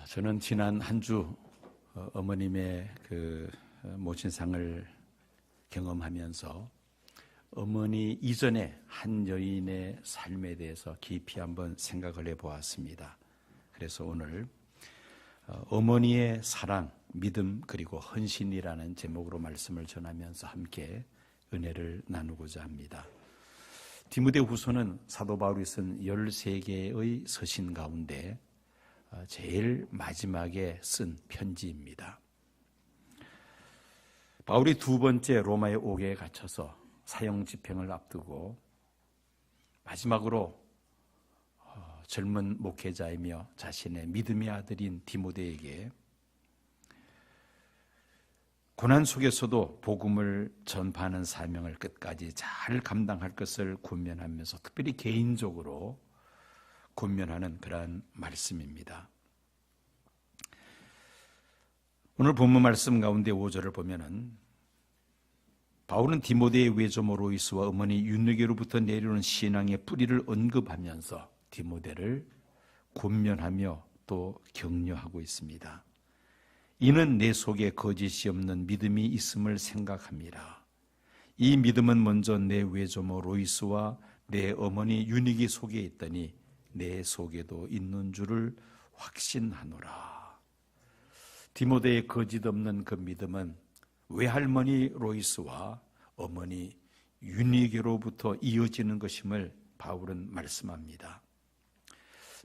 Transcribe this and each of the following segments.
저는 지난 한 주 어머님의 그 모친상을 경험하면서 어머니 이전의 한 여인의 삶에 대해서 깊이 한번 생각을 해보았습니다. 그래서 오늘 어머니의 사랑, 믿음 그리고 헌신이라는 제목으로 말씀을 전하면서 함께 은혜를 나누고자 합니다. 디모데후서는 사도 바울이 쓴 13개의 서신 가운데 제일 마지막에 쓴 편지입니다. 바울이 두 번째 로마의 옥에 갇혀서 사형 집행을 앞두고 마지막으로 젊은 목회자이며 자신의 믿음의 아들인 디모데에게 고난 속에서도 복음을 전파하는 사명을 끝까지 잘 감당할 것을 권면하면서 특별히 개인적으로 권면하는 그러한 말씀입니다. 오늘 본문 말씀 가운데 5절을 보면은 바울은 디모데의 외조모 로이스와 어머니 윤느게로부터 내려오는 신앙의 뿌리를 언급하면서 디모데를 권면하며 또 격려하고 있습니다. 이는 내 속에 거짓이 없는 믿음이 있음을 생각합니다. 이 믿음은 먼저 내 외조모 로이스와 내 어머니 유니게 속에 있더니 내 속에도 있는 줄을 확신하노라. 디모데의 거짓 없는 그 믿음은 외할머니 로이스와 어머니 유니게로부터 이어지는 것임을 바울은 말씀합니다.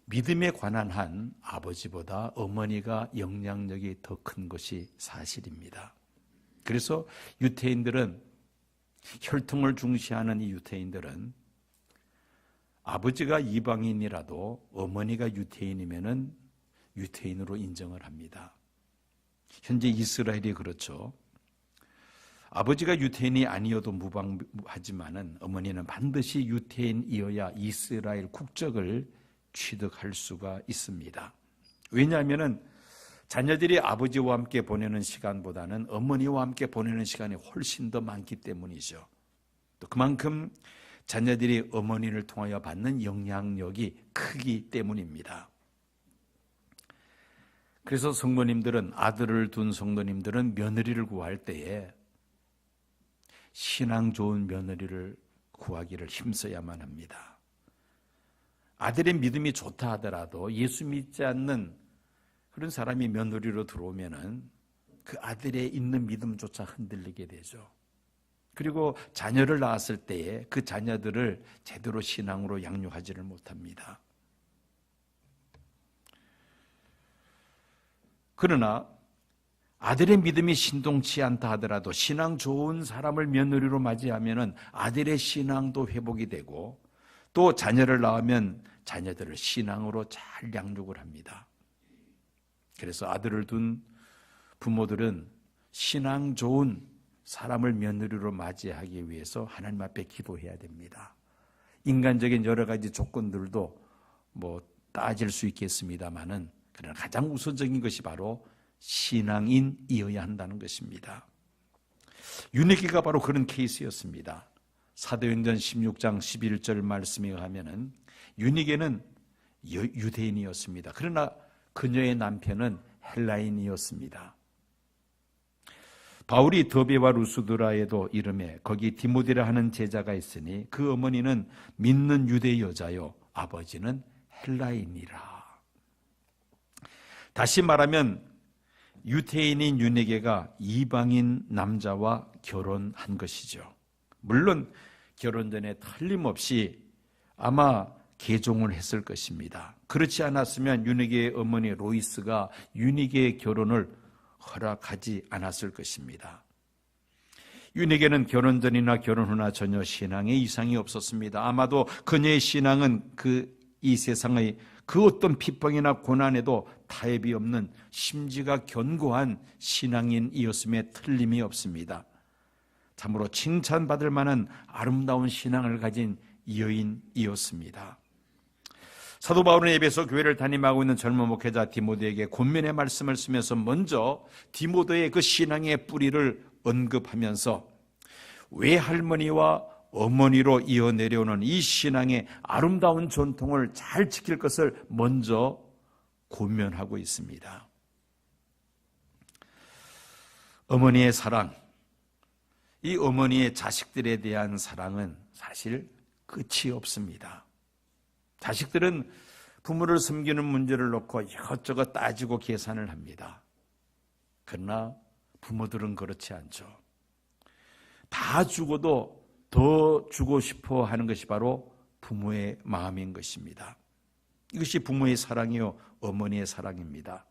믿음에 관한 한 아버지보다 어머니가 영향력이 더 큰 것이 사실입니다. 그래서 유태인들은, 혈통을 중시하는 이 유태인들은 아버지가 이방인이라도 어머니가 유태인이면은 유태인으로 인정을 합니다. 현재 이스라엘이 그렇죠. 아버지가 유태인이 아니어도 무방하지만은 어머니는 반드시 유태인이어야 이스라엘 국적을 취득할 수가 있습니다. 왜냐하면은 자녀들이 아버지와 함께 보내는 시간보다는 어머니와 함께 보내는 시간이 훨씬 더 많기 때문이죠. 또 그만큼 자녀들이 어머니를 통하여 받는 영향력이 크기 때문입니다. 그래서 성도님들은, 아들을 둔 성도님들은 며느리를 구할 때에 신앙 좋은 며느리를 구하기를 힘써야만 합니다. 아들의 믿음이 좋다 하더라도 예수 믿지 않는 그런 사람이 며느리로 들어오면은 그 아들의 있는 믿음조차 흔들리게 되죠. 그리고 자녀를 낳았을 때에 그 자녀들을 제대로 신앙으로 양육하지를 못합니다. 그러나 아들의 믿음이 신동치 않다 하더라도 신앙 좋은 사람을 며느리로 맞이하면은 아들의 신앙도 회복이 되고 또 자녀를 낳으면 자녀들을 신앙으로 잘 양육을 합니다. 그래서 아들을 둔 부모들은 신앙 좋은 사람을 며느리로 맞이하기 위해서 하나님 앞에 기도해야 됩니다. 인간적인 여러 가지 조건들도 따질 수 있겠습니다만은 그러나 가장 우선적인 것이 바로 신앙인이어야 한다는 것입니다. 유니게가 바로 그런 케이스였습니다. 사도행전 16장 11절 말씀에 의하면은 유니게는 유대인이었습니다. 그러나 그녀의 남편은 헬라인이었습니다. 바울이 더베와 루스드라에도 이름에 거기 디모데라 하는 제자가 있으니 그 어머니는 믿는 유대 여자요 아버지는 헬라인이라. 다시 말하면 유태인인 유니게가 이방인 남자와 결혼한 것이죠. 물론 결혼 전에 틀림없이 아마 개종을 했을 것입니다. 그렇지 않았으면 유니게의 어머니 로이스가 유니게의 결혼을 허락하지 않았을 것입니다. 유니게는 결혼 전이나 결혼 후나 전혀 신앙에 이상이 없었습니다. 아마도 그녀의 신앙은 이 세상의 그 어떤 핍박이나 고난에도 타협이 없는 심지가 견고한 신앙인이었음에 틀림이 없습니다. 참으로 칭찬받을 만한 아름다운 신앙을 가진 여인이었습니다. 사도 바울은 에베소 교회를 담임하고 있는 젊은 목회자 디모데에게 권면의 말씀을 쓰면서 먼저 디모데의 그 신앙의 뿌리를 언급하면서 외할머니와 어머니로 이어 내려오는 이 신앙의 아름다운 전통을 잘 지킬 것을 먼저 권면하고 있습니다. 어머니의 사랑, 이 어머니의 자식들에 대한 사랑은 사실 끝이 없습니다. 자식들은 부모를 섬기는 문제를 놓고 이것저것 따지고 계산을 합니다. 그러나 부모들은 그렇지 않죠. 다 주고도 더 주고 싶어 하는 것이 바로 부모의 마음인 것입니다. 이것이 부모의 사랑이요, 어머니의 사랑입니다.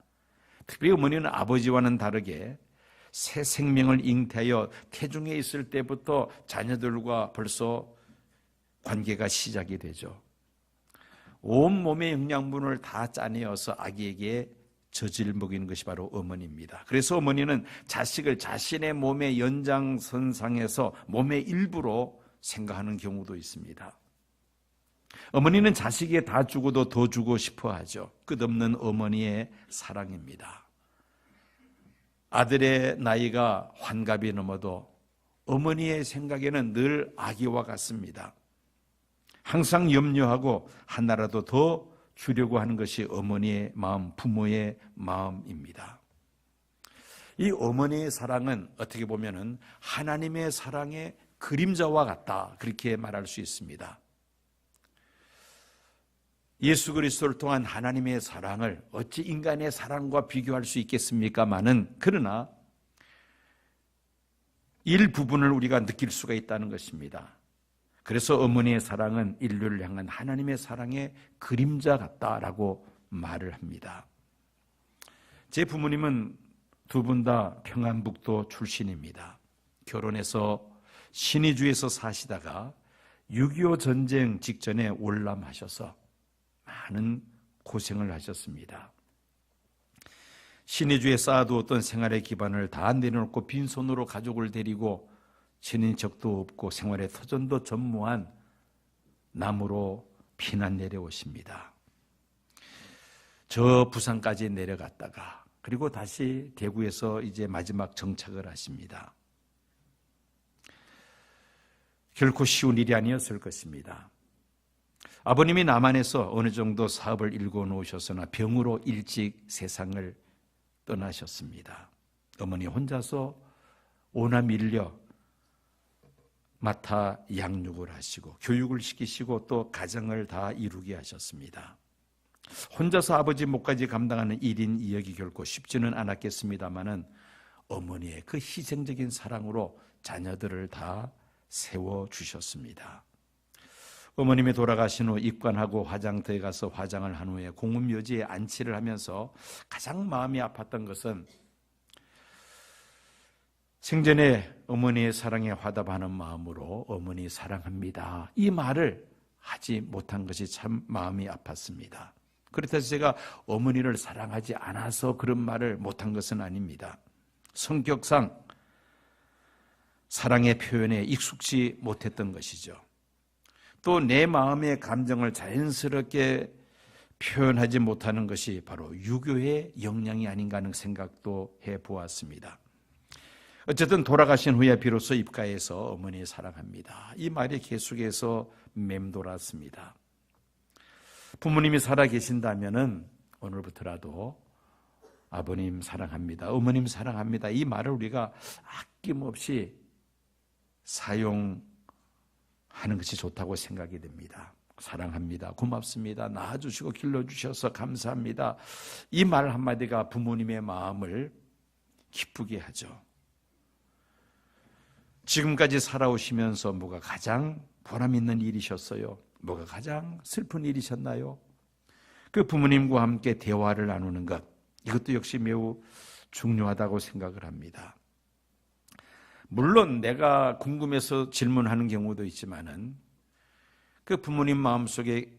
특별히 어머니는 아버지와는 다르게 새 생명을 잉태하여 태중에 있을 때부터 자녀들과 벌써 관계가 시작이 되죠. 온 몸의 영양분을 다 짜내어서 아기에게 젖을 먹이는 것이 바로 어머니입니다. 그래서 어머니는 자식을 자신의 몸의 연장선상에서 몸의 일부로 생각하는 경우도 있습니다. 어머니는 자식에게 다 주고도 더 주고 싶어 하죠. 끝없는 어머니의 사랑입니다. 아들의 나이가 환갑이 넘어도 어머니의 생각에는 늘 아기와 같습니다. 항상 염려하고 하나라도 더 주려고 하는 것이 어머니의 마음, 부모의 마음입니다. 이 어머니의 사랑은 어떻게 보면은 하나님의 사랑의 그림자와 같다, 그렇게 말할 수 있습니다. 예수 그리스도를 통한 하나님의 사랑을 어찌 인간의 사랑과 비교할 수 있겠습니까마는, 그러나 일부분을 우리가 느낄 수가 있다는 것입니다. 그래서 어머니의 사랑은 인류를 향한 하나님의 사랑의 그림자 같다라고 말을 합니다. 제 부모님은 두 분 다 평안북도 출신입니다. 결혼해서 신의주에서 사시다가 6.25 전쟁 직전에 월남하셔서 많은 고생을 하셨습니다. 신의주에 쌓아두었던 생활의 기반을 다 내려놓고 빈손으로 가족을 데리고 친인척도 없고 생활의 터전도 전무한 남으로 피난 내려오십니다. 저 부산까지 내려갔다가 그리고 다시 대구에서 이제 마지막 정착을 하십니다. 결코 쉬운 일이 아니었을 것입니다. 아버님이 남한에서 어느 정도 사업을 일궈 놓으셨으나 병으로 일찍 세상을 떠나셨습니다. 어머니 혼자서 오나 밀려 맡아 양육을 하시고 교육을 시키시고 또 가정을 다 이루게 하셨습니다. 혼자서 아버지 몫까지 감당하는 1인 2역이 결코 쉽지는 않았겠습니다마는 어머니의 그 희생적인 사랑으로 자녀들을 다 세워주셨습니다. 어머님이 돌아가신 후 입관하고 화장터에 가서 화장을 한 후에 공음묘지에 안치를 하면서 가장 마음이 아팠던 것은 생전에 어머니의 사랑에 화답하는 마음으로 어머니 사랑합니다, 이 말을 하지 못한 것이 참 마음이 아팠습니다. 그렇다고 제가 어머니를 사랑하지 않아서 그런 말을 못한 것은 아닙니다. 성격상 사랑의 표현에 익숙지 못했던 것이죠. 또 내 마음의 감정을 자연스럽게 표현하지 못하는 것이 바로 유교의 역량이 아닌가 하는 생각도 해보았습니다. 어쨌든 돌아가신 후에 비로소 입가에서 어머니 사랑합니다, 이 말이 계속해서 맴돌았습니다. 부모님이 살아계신다면은 오늘부터라도 아버님 사랑합니다, 어머님 사랑합니다, 이 말을 우리가 아낌없이 사용하는 것이 좋다고 생각이 됩니다. 사랑합니다, 고맙습니다, 낳아주시고 길러주셔서 감사합니다, 이 말 한마디가 부모님의 마음을 기쁘게 하죠. 지금까지 살아오시면서 뭐가 가장 보람 있는 일이셨어요? 뭐가 가장 슬픈 일이셨나요? 그 부모님과 함께 대화를 나누는 것, 이것도 역시 매우 중요하다고 생각을 합니다. 물론 내가 궁금해서 질문하는 경우도 있지만은 그 부모님 마음속에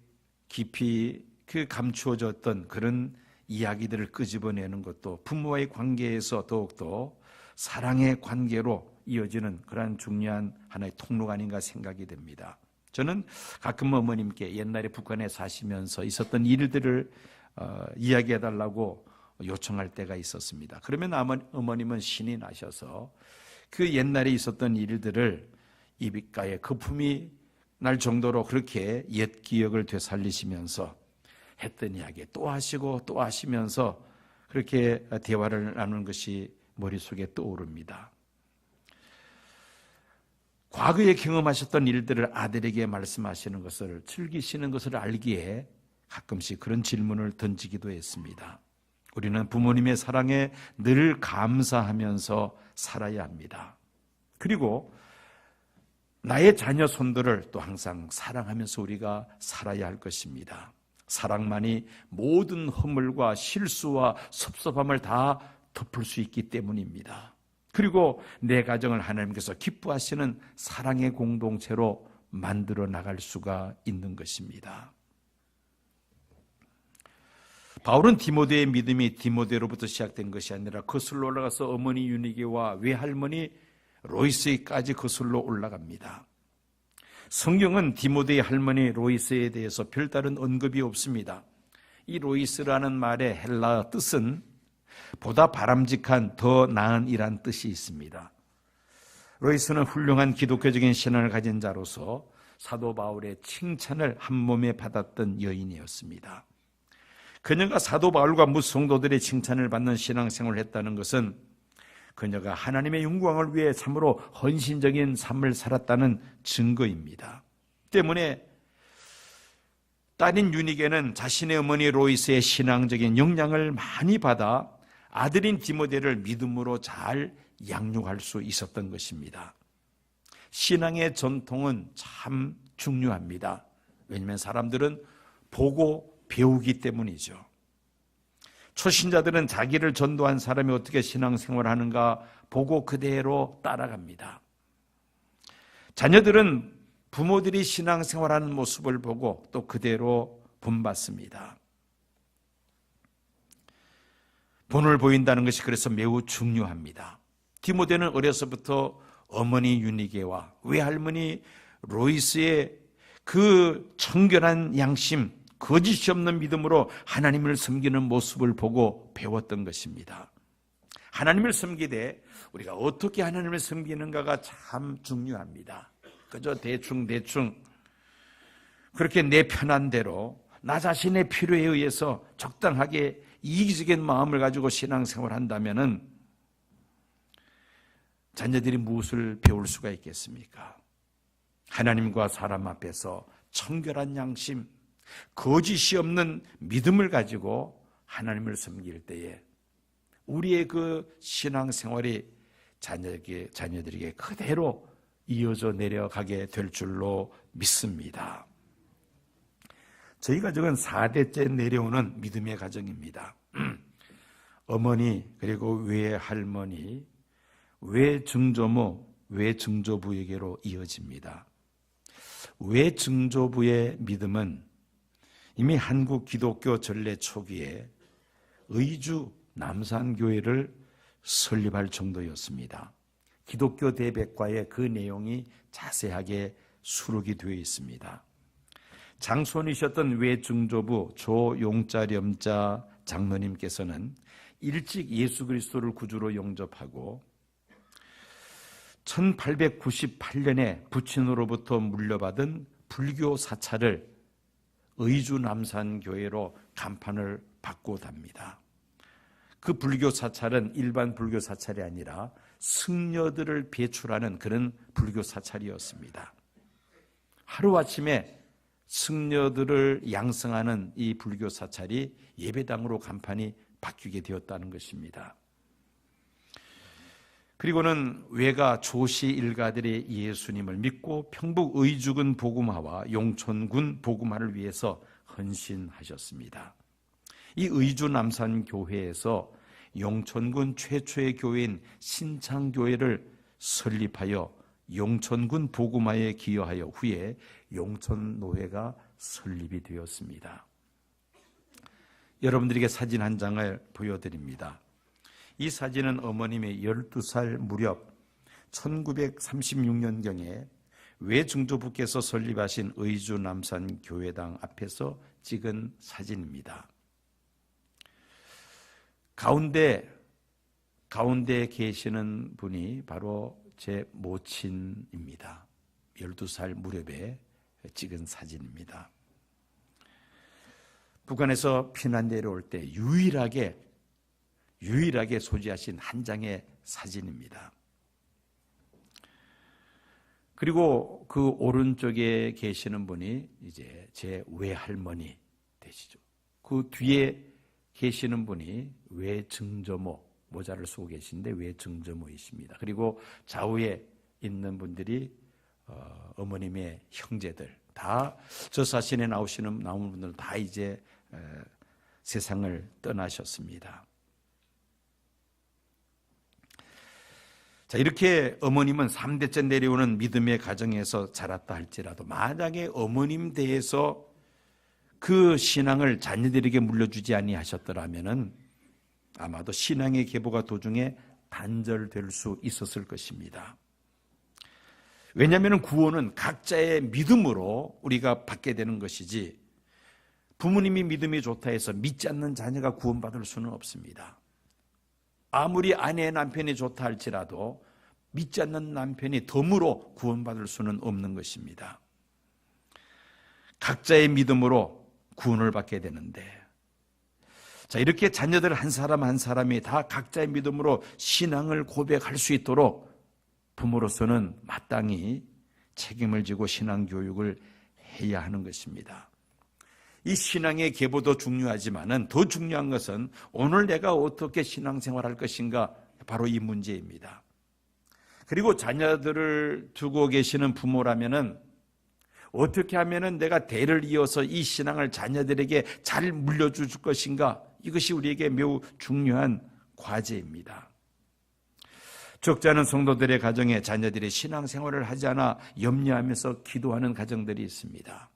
깊이 그 감추어졌던 그런 이야기들을 끄집어내는 것도 부모와의 관계에서 더욱더 사랑의 관계로 이어지는 그러한 중요한 하나의 통로가 아닌가 생각이 됩니다. 저는 가끔 어머님께 옛날에 북한에 사시면서 있었던 일들을 이야기해달라고 요청할 때가 있었습니다. 그러면 어머님은 신이 나셔서 그 옛날에 있었던 일들을 입가에 거품이 날 정도로 그렇게 옛 기억을 되살리시면서 했던 이야기 또 하시고 또 하시면서 그렇게 대화를 나누는 것이 머릿속에 떠오릅니다. 과거에 경험하셨던 일들을 아들에게 말씀하시는 것을 즐기시는 것을 알기에 가끔씩 그런 질문을 던지기도 했습니다. 우리는 부모님의 사랑에 늘 감사하면서 살아야 합니다. 그리고 나의 자녀 손들을 또 항상 사랑하면서 우리가 살아야 할 것입니다. 사랑만이 모든 허물과 실수와 섭섭함을 다 덮을 수 있기 때문입니다. 그리고 내 가정을 하나님께서 기뻐하시는 사랑의 공동체로 만들어 나갈 수가 있는 것입니다. 바울은 디모데의 믿음이 디모데로부터 시작된 것이 아니라 거슬러 올라가서 어머니 유니게와 외할머니 로이스에까지 거슬러 올라갑니다. 성경은 디모데의 할머니 로이스에 대해서 별다른 언급이 없습니다. 이 로이스라는 말의 헬라어 뜻은 보다 바람직한, 더 나은 이란 뜻이 있습니다. 로이스는 훌륭한 기독교적인 신앙을 가진 자로서 사도 바울의 칭찬을 한 몸에 받았던 여인이었습니다. 그녀가 사도 바울과 무성도들의 칭찬을 받는 신앙생활을 했다는 것은 그녀가 하나님의 영광을 위해 참으로 헌신적인 삶을 살았다는 증거입니다. 때문에 딸인 유니게는 자신의 어머니 로이스의 신앙적인 영향을 많이 받아 아들인 디모데를 믿음으로 잘 양육할 수 있었던 것입니다. 신앙의 전통은 참 중요합니다. 왜냐하면 사람들은 보고 배우기 때문이죠. 초신자들은 자기를 전도한 사람이 어떻게 신앙생활을 하는가 보고 그대로 따라갑니다. 자녀들은 부모들이 신앙생활하는 모습을 보고 또 그대로 본받습니다. 본을 보인다는 것이 그래서 매우 중요합니다. 디모데는 어려서부터 어머니 유니게와 외할머니 로이스의 그 청결한 양심, 거짓이 없는 믿음으로 하나님을 섬기는 모습을 보고 배웠던 것입니다. 하나님을 섬기되 우리가 어떻게 하나님을 섬기는가가 참 중요합니다. 그저 대충 그렇게 내 편한 대로 나 자신의 필요에 의해서 적당하게 이기적인 마음을 가지고 신앙생활을 한다면은 자녀들이 무엇을 배울 수가 있겠습니까? 하나님과 사람 앞에서 청결한 양심, 거짓이 없는 믿음을 가지고 하나님을 섬길 때에 우리의 그 신앙생활이 자녀들에게 그대로 이어져 내려가게 될 줄로 믿습니다. 저희 가정은 4대째 내려오는 믿음의 가정입니다. 어머니 그리고 외할머니, 외증조모, 외증조부에게로 이어집니다. 외증조부의 믿음은 이미 한국 기독교 전래 초기에 의주 남산교회를 설립할 정도였습니다. 기독교 대백과에 그 내용이 자세하게 수록이 되어 있습니다. 장손이셨던 외증조부 조용자렴자 장로님께서는 일찍 예수 그리스도를 구주로 영접하고 1898년에 부친으로부터 물려받은 불교 사찰을 의주 남산교회로 간판을 바꿔답니다. 그 불교 사찰은 일반 불교 사찰이 아니라 승려들을 배출하는 그런 불교 사찰이었습니다. 하루아침에 승려들을 양성하는 이 불교 사찰이 예배당으로 간판이 바뀌게 되었다는 것입니다. 그리고는 외가 조씨 일가들의 예수님을 믿고 평북 의주군 복음화와 용천군 복음화를 위해서 헌신하셨습니다. 이 의주 남산교회에서 용천군 최초의 교회인 신창교회를 설립하여 용천군 복음화에 기여하여 후에 용천노회가 설립이 되었습니다. 여러분들에게 사진 한 장을 보여드립니다. 이 사진은 어머님의 12살 무렵 1936년경에 외증조부께서 설립하신 의주 남산 교회당 앞에서 찍은 사진입니다. 가운데 계시는 분이 바로 제 모친입니다. 12살 무렵에 찍은 사진입니다. 북한에서 피난 내려올 때 유일하게 소지하신 한 장의 사진입니다. 그리고 그 오른쪽에 계시는 분이 이제 제 외할머니 되시죠. 그 뒤에 계시는 분이 외증조모, 모자를 쓰고 계신데 외증조모이십니다. 그리고 좌우에 있는 분들이 어머님의 형제들, 다 저 사진에 나오는 분들은 다 이제 세상을 떠나셨습니다. 자, 이렇게 어머님은 3대째 내려오는 믿음의 가정에서 자랐다 할지라도 만약에 어머님 대해서 그 신앙을 자녀들에게 물려주지 아니하셨더라면은 아마도 신앙의 계보가 도중에 단절될 수 있었을 것입니다. 왜냐하면 구원은 각자의 믿음으로 우리가 받게 되는 것이지 부모님이 믿음이 좋다 해서 믿지 않는 자녀가 구원받을 수는 없습니다. 아무리 아내의 남편이 좋다 할지라도 믿지 않는 남편이 덤으로 구원받을 수는 없는 것입니다. 각자의 믿음으로 구원을 받게 되는데, 자, 이렇게 자녀들 한 사람 한 사람이 다 각자의 믿음으로 신앙을 고백할 수 있도록 부모로서는 마땅히 책임을 지고 신앙 교육을 해야 하는 것입니다. 이 신앙의 계보도 중요하지만은 더 중요한 것은 오늘 내가 어떻게 신앙생활할 것인가, 바로 이 문제입니다. 그리고 자녀들을 두고 계시는 부모라면은 어떻게 하면은 내가 대를 이어서 이 신앙을 자녀들에게 잘 물려줄 것인가, 이것이 우리에게 매우 중요한 과제입니다. 적지 않은 성도들의 가정에 자녀들이 신앙생활을 하지 않아 염려하면서 기도하는 가정들이 있습니다.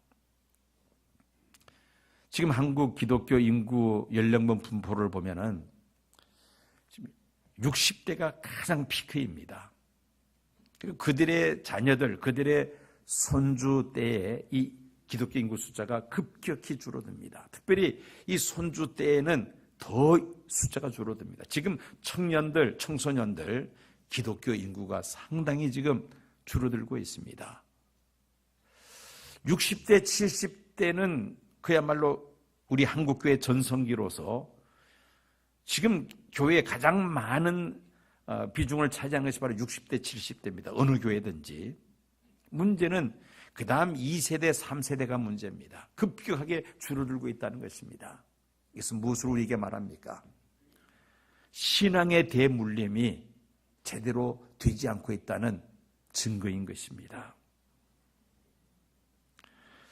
지금 한국 기독교 인구 연령별 분포를 보면은 60대가 가장 피크입니다. 그리고 그들의 자녀들, 그들의 손주 때에 이 기독교 인구 숫자가 급격히 줄어듭니다. 특별히 이 손주 때에는 더 숫자가 줄어듭니다. 지금 청년들, 청소년들 기독교 인구가 상당히 지금 줄어들고 있습니다. 60대, 70대는 그야말로 우리 한국교회 전성기로서 지금 교회에 가장 많은 비중을 차지한 것이 바로 60대, 70대입니다. 어느 교회든지. 문제는 그 다음 2세대, 3세대가 문제입니다. 급격하게 줄어들고 있다는 것입니다. 이것은 무엇을 우리에게 말합니까? 신앙의 대물림이 제대로 되지 않고 있다는 증거인 것입니다.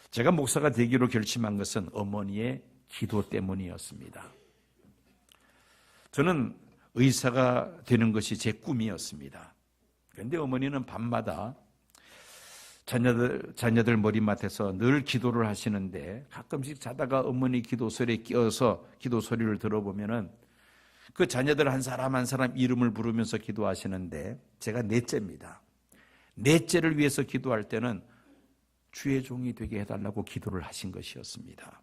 제가 목사가 되기로 결심한 것은 어머니의 기도 때문이었습니다. 저는 의사가 되는 것이 제 꿈이었습니다. 그런데 어머니는 밤마다 자녀들 머리맡에서 늘 기도를 하시는데 가끔씩 자다가 어머니 기도 소리에 끼어서 기도 소리를 들어보면은 그 자녀들 한 사람 한 사람 이름을 부르면서 기도하시는데 제가 넷째입니다. 넷째를 위해서 기도할 때는 주의 종이 되게 해달라고 기도를 하신 것이었습니다.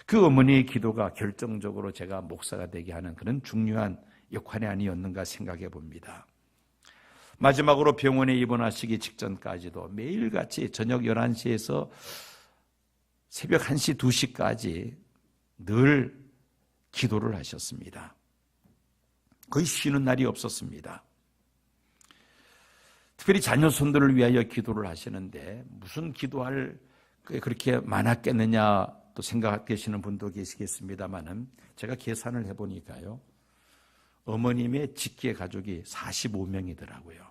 그 어머니의 기도가 결정적으로 제가 목사가 되게 하는 그런 중요한 역할이 아니었는가 생각해 봅니다. 마지막으로 병원에 입원하시기 직전까지도 매일같이 저녁 11시에서 새벽 1시, 2시까지 늘 기도를 하셨습니다. 거의 쉬는 날이 없었습니다. 특별히 자녀 손들을 위하여 기도를 하시는데 무슨 기도할 그렇게 많았겠느냐 또 생각하시는 분도 계시겠습니다만은 제가 계산을 해보니까요, 어머님의 직계 가족이 45명이더라고요.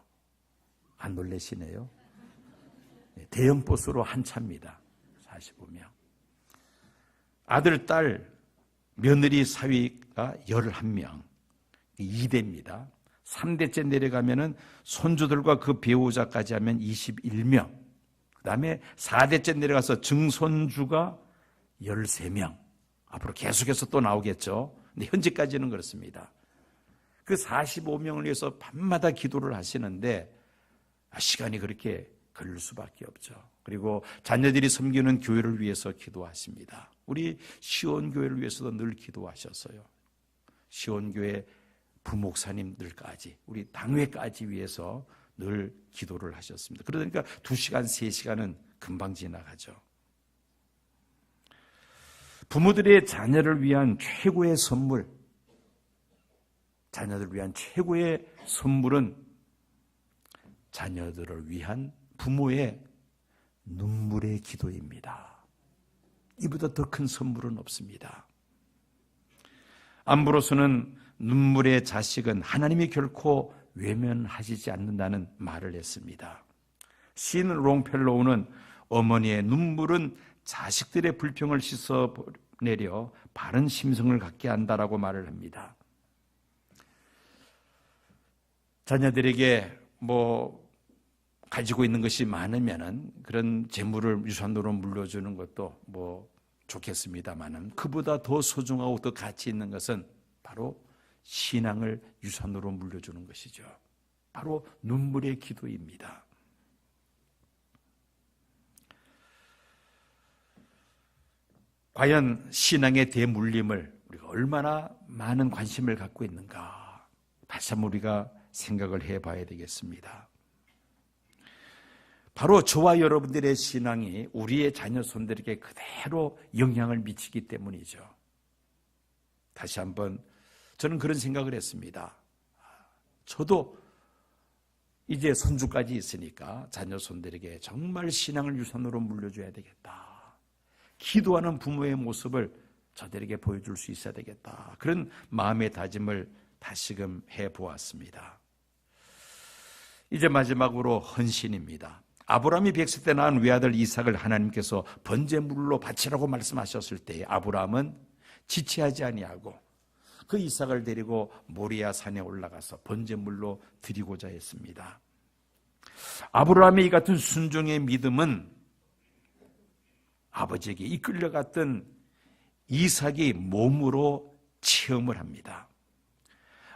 안 놀라시네요. 대형 버스로 한 차입니다. 45명. 아들, 딸, 며느리 사위가 11명. 2대입니다. 3대째 내려가면은 손주들과 그 배우자까지 하면 21명. 그 다음에 4대째 내려가서 증손주가 13명. 앞으로 계속해서 또 나오겠죠. 근데 현재까지는 그렇습니다. 그 45명을 위해서 밤마다 기도를 하시는데 시간이 그렇게 걸릴 수밖에 없죠. 그리고 자녀들이 섬기는 교회를 위해서 기도하십니다. 우리 시온교회를 위해서도 늘 기도하셨어요. 시온교회 부목사님들까지, 우리 당회까지 위해서 늘 기도를 하셨습니다. 그러니까 2시간, 3시간은 금방 지나가죠. 부모들의 자녀를 위한 최고의 선물, 자녀들을 위한 최고의 선물은 자녀들을 위한 부모의 눈물의 기도입니다. 이보다 더 큰 선물은 없습니다. 암브로스는 눈물의 자식은 하나님이 결코 외면하시지 않는다는 말을 했습니다. 시인 롱펠로우는 어머니의 눈물은 자식들의 불평을 씻어내려 바른 심성을 갖게 한다라고 말을 합니다. 자녀들에게 가지고 있는 것이 많으면은 그런 재물을 유산으로 물려주는 것도 좋겠습니다만은 그보다 더 소중하고 더 가치 있는 것은 바로 신앙을 유산으로 물려주는 것이죠. 바로 눈물의 기도입니다. 과연 신앙의 대물림을 우리가 얼마나 많은 관심을 갖고 있는가, 다시 한번 우리가 생각을 해봐야 되겠습니다. 바로 저와 여러분들의 신앙이 우리의 자녀 손들에게 그대로 영향을 미치기 때문이죠. 다시 한번 저는 그런 생각을 했습니다. 저도 이제 손주까지 있으니까 자녀 손들에게 정말 신앙을 유산으로 물려줘야 되겠다. 기도하는 부모의 모습을 저들에게 보여줄 수 있어야 되겠다. 그런 마음의 다짐을 다시금 해보았습니다. 이제 마지막으로 헌신입니다. 아브라함이 100세 때 낳은 외아들 이삭을 하나님께서 번제물로 바치라고 말씀하셨을 때 아브라함은 지체하지 아니하고 그 이삭을 데리고 모리아 산에 올라가서 번제물로 드리고자 했습니다. 아브라함의 이 같은 순종의 믿음은 아버지에게 이끌려갔던 이삭이 몸으로 체험을 합니다.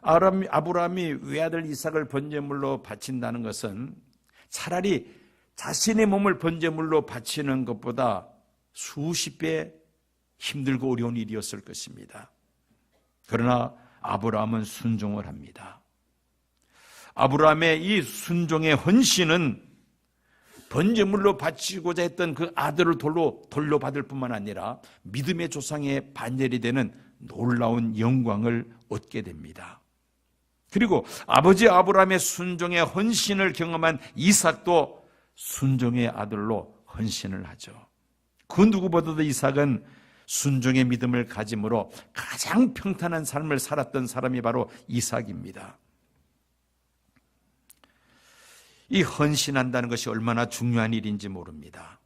아브라함이 외아들 이삭을 번제물로 바친다는 것은 차라리 자신의 몸을 번제물로 바치는 것보다 수십 배 힘들고 어려운 일이었을 것입니다. 그러나 아브라함은 순종을 합니다. 아브라함의 이 순종의 헌신은 번제물로 바치고자 했던 그 아들을 돌려받을 뿐만 아니라 믿음의 조상의 반열이 되는 놀라운 영광을 얻게 됩니다. 그리고 아버지 아브라함의 순종의 헌신을 경험한 이삭도 순종의 아들로 헌신을 하죠. 그 누구보다도 이삭은 순종의 믿음을 가짐으로 가장 평탄한 삶을 살았던 사람이 바로 이삭입니다. 이 헌신한다는 것이 얼마나 중요한 일인지 모릅니다.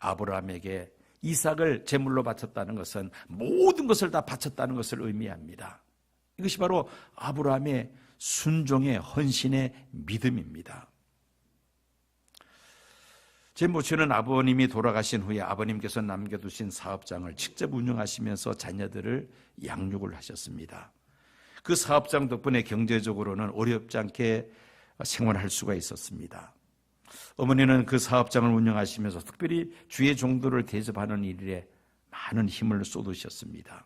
아브라함에게 이삭을 제물로 바쳤다는 것은 모든 것을 다 바쳤다는 것을 의미합니다. 이것이 바로 아브라함의 순종의 헌신의 믿음입니다. 제 모친은 아버님이 돌아가신 후에 아버님께서 남겨두신 사업장을 직접 운영하시면서 자녀들을 양육을 하셨습니다. 그 사업장 덕분에 경제적으로는 어렵지 않게 생활할 수가 있었습니다. 어머니는 그 사업장을 운영하시면서 특별히 주의 종도를 대접하는 일에 많은 힘을 쏟으셨습니다.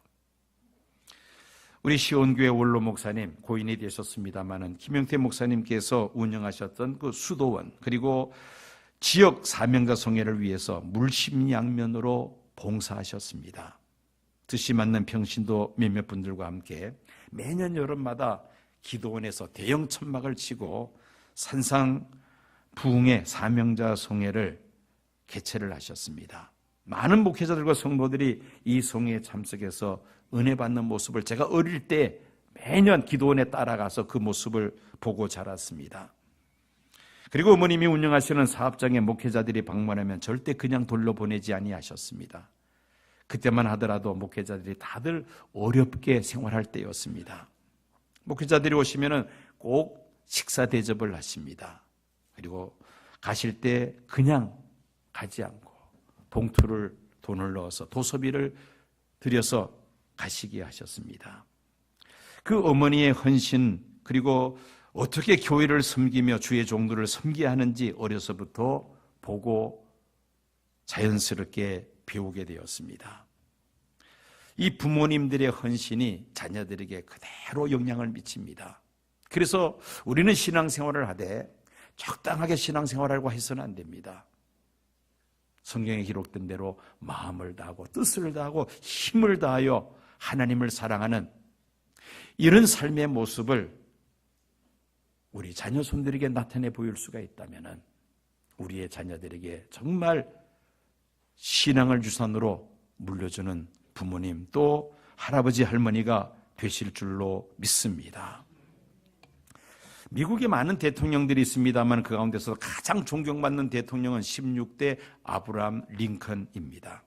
우리 시온교회 원로 목사님, 고인이 되셨습니다마는 김영태 목사님께서 운영하셨던 그 수도원, 그리고 지역 사명자 성회를 위해서 물심양면으로 봉사하셨습니다. 뜻이 맞는 평신도 몇몇 분들과 함께 매년 여름마다 기도원에서 대형 천막을 치고 산상 부흥의 사명자 성회를 개최를 하셨습니다. 많은 목회자들과 성도들이 이 성회에 참석해서 은혜 받는 모습을 제가 어릴 때 매년 기도원에 따라가서 그 모습을 보고 자랐습니다. 그리고 어머님이 운영하시는 사업장에 목회자들이 방문하면 절대 그냥 돌려보내지 아니하셨습니다. 그때만 하더라도 목회자들이 다들 어렵게 생활할 때였습니다. 목회자들이 오시면 꼭 식사 대접을 하십니다. 그리고 가실 때 그냥 가지 않고 봉투를 돈을 넣어서 도서비를 들여서 가시게 하셨습니다. 그 어머니의 헌신, 그리고 어떻게 교회를 섬기며 주의 종들을 섬겨야 하는지 어려서부터 보고 자연스럽게 배우게 되었습니다. 이 부모님들의 헌신이 자녀들에게 그대로 영향을 미칩니다. 그래서 우리는 신앙생활을 하되 적당하게 신앙생활하려고 해서는 안 됩니다. 성경에 기록된 대로 마음을 다하고 뜻을 다하고 힘을 다하여 하나님을 사랑하는 이런 삶의 모습을 우리 자녀 손들에게 나타내 보일 수가 있다면 우리의 자녀들에게 정말 신앙을 유산으로 물려주는 부모님 또 할아버지 할머니가 되실 줄로 믿습니다. 미국에 많은 대통령들이 있습니다만 그 가운데서 가장 존경받는 대통령은 16대 아브라함 링컨입니다.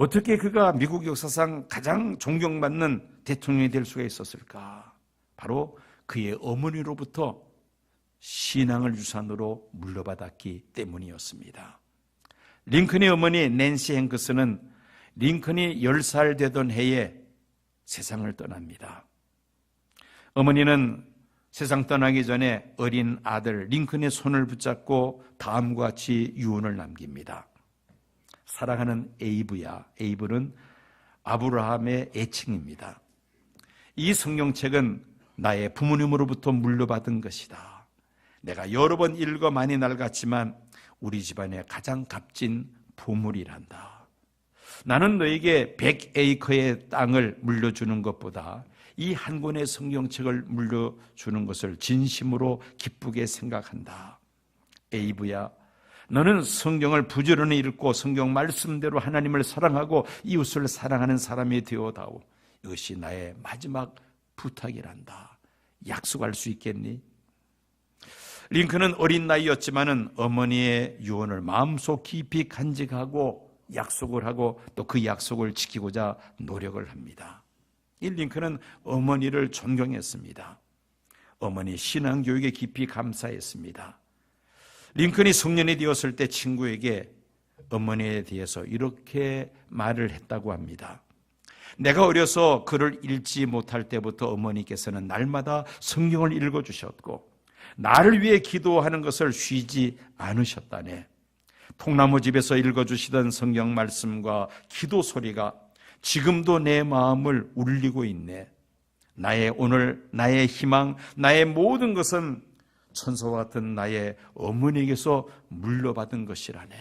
어떻게 그가 미국 역사상 가장 존경받는 대통령이 될 수가 있었을까? 바로 그의 어머니로부터 신앙을 유산으로 물려받았기 때문이었습니다. 링컨의 어머니 낸시 행크스는 링컨이 10살 되던 해에 세상을 떠납니다. 어머니는 세상 떠나기 전에 어린 아들 링컨의 손을 붙잡고 다음과 같이 유언을 남깁니다. 사랑하는 에이브야. 에이브는 아브라함의 애칭입니다. 이 성경책은 나의 부모님으로부터 물려받은 것이다. 내가 여러 번 읽어 많이 낡았지만 우리 집안의 가장 값진 보물이란다. 나는 너에게 100에이커의 땅을 물려주는 것보다 이 한 권의 성경책을 물려주는 것을 진심으로 기쁘게 생각한다. 에이브야, 너는 성경을 부지런히 읽고 성경 말씀대로 하나님을 사랑하고 이웃을 사랑하는 사람이 되어다오. 이것이 나의 마지막 부탁이란다. 약속할 수 있겠니? 링컨은 어린 나이였지만은 어머니의 유언을 마음속 깊이 간직하고 약속을 하고 또 그 약속을 지키고자 노력을 합니다. 이 링컨은 어머니를 존경했습니다. 어머니 신앙교육에 깊이 감사했습니다. 링컨이 성년이 되었을 때 친구에게 어머니에 대해서 이렇게 말을 했다고 합니다. 내가 어려서 글을 읽지 못할 때부터 어머니께서는 날마다 성경을 읽어주셨고 나를 위해 기도하는 것을 쉬지 않으셨다네. 통나무 집에서 읽어주시던 성경 말씀과 기도 소리가 지금도 내 마음을 울리고 있네. 나의 오늘, 나의 희망, 나의 모든 것은 천사와 같은 나의 어머니에게서 물려받은 것이라네.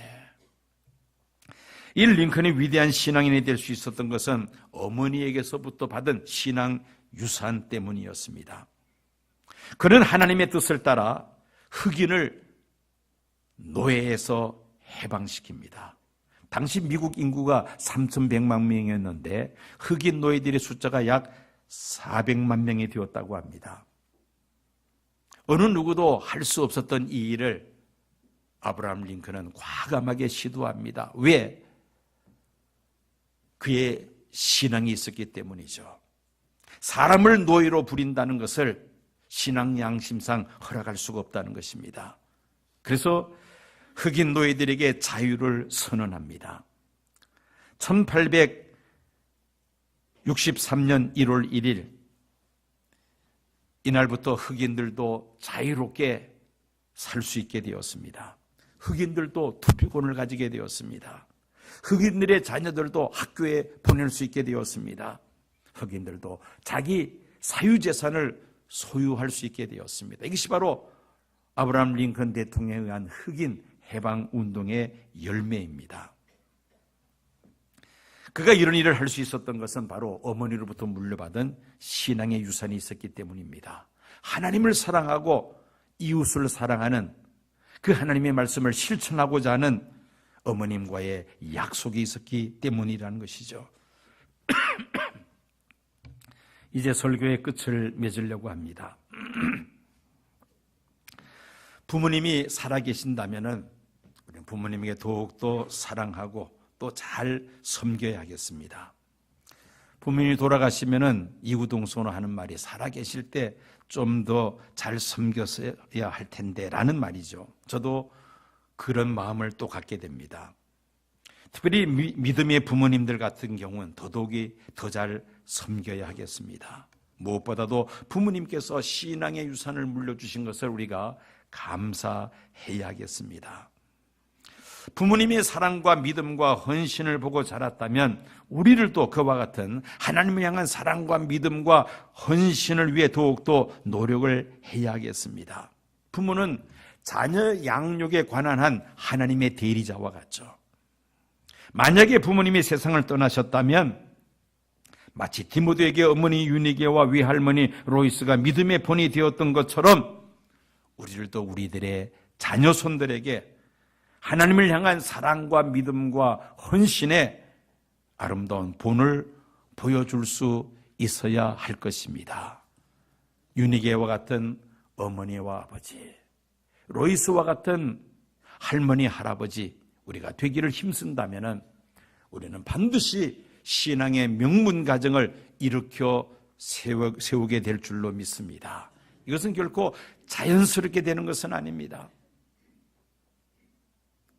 이 링컨이 위대한 신앙인이 될 수 있었던 것은 어머니에게서부터 받은 신앙 유산 때문이었습니다. 그는 하나님의 뜻을 따라 흑인을 노예에서 해방시킵니다. 당시 미국 인구가 3,100만 명이었는데 흑인 노예들의 숫자가 약 400만 명이 되었다고 합니다. 어느 누구도 할 수 없었던 이 일을 아브라함 링컨은 과감하게 시도합니다. 왜? 그의 신앙이 있었기 때문이죠. 사람을 노예로 부린다는 것을 신앙 양심상 허락할 수가 없다는 것입니다. 그래서 흑인 노예들에게 자유를 선언합니다. 1863년 1월 1일 이날부터 흑인들도 자유롭게 살 수 있게 되었습니다. 흑인들도 투표권을 가지게 되었습니다. 흑인들의 자녀들도 학교에 보낼 수 있게 되었습니다. 흑인들도 자기 사유재산을 소유할 수 있게 되었습니다. 이것이 바로 아브라함 링컨 대통령에 의한 흑인 해방운동의 열매입니다. 그가 이런 일을 할 수 있었던 것은 바로 어머니로부터 물려받은 신앙의 유산이 있었기 때문입니다. 하나님을 사랑하고 이웃을 사랑하는 그 하나님의 말씀을 실천하고자 하는 어머님과의 약속이 있었기 때문이라는 것이죠. 이제 설교의 끝을 맺으려고 합니다. 부모님이 살아계신다면 부모님에게 더욱더 사랑하고 또 잘 섬겨야 하겠습니다. 부모님이 돌아가시면은 이구동성으로 하는 말이 살아계실 때 좀 더 잘 섬겼어야 할 텐데 라는 말이죠. 저도 그런 마음을 또 갖게 됩니다. 특별히 믿음의 부모님들 같은 경우는 더더욱이 더 잘 섬겨야 하겠습니다. 무엇보다도 부모님께서 신앙의 유산을 물려주신 것을 우리가 감사해야겠습니다. 부모님의 사랑과 믿음과 헌신을 보고 자랐다면 우리를 또 그와 같은 하나님을 향한 사랑과 믿음과 헌신을 위해 더욱더 노력을 해야겠습니다. 부모는 자녀 양육에 관한 한 하나님의 대리자와 같죠. 만약에 부모님이 세상을 떠나셨다면 마치 디모데에게 어머니 유니게와 외할머니 로이스가 믿음의 본이 되었던 것처럼 우리를 또 우리들의 자녀손들에게 하나님을 향한 사랑과 믿음과 헌신의 아름다운 본을 보여줄 수 있어야 할 것입니다. 유니게와 같은 어머니와 아버지, 로이스와 같은 할머니, 할아버지 우리가 되기를 힘쓴다면 우리는 반드시 신앙의 명문 가정을 일으켜 세우게 될 줄로 믿습니다. 이것은 결코 자연스럽게 되는 것은 아닙니다.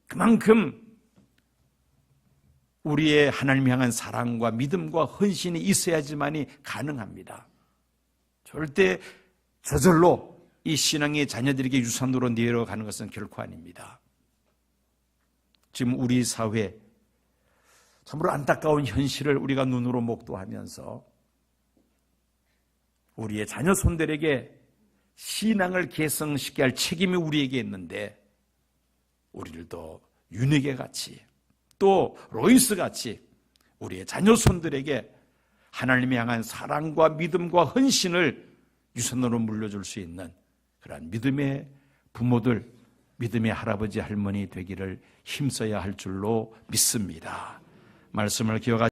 그만큼 우리의 하나님 향한 사랑과 믿음과 헌신이 있어야지만이 가능합니다. 절대 저절로 이 신앙의 자녀들에게 유산으로 내려가는 것은 결코 아닙니다. 지금 우리 사회 참으로 안타까운 현실을 우리가 눈으로 목도하면서 우리의 자녀손들에게 신앙을 계승시켜야 할 책임이 우리에게 있는데 우리를 더 유니게 같이 또 로이스 같이 우리의 자녀손들에게 하나님을 향한 사랑과 믿음과 헌신을 유산으로 물려줄 수 있는 그러한 믿음의 부모들, 믿음의 할아버지 할머니 되기를 힘써야 할 줄로 믿습니다. 말씀을 기억하시고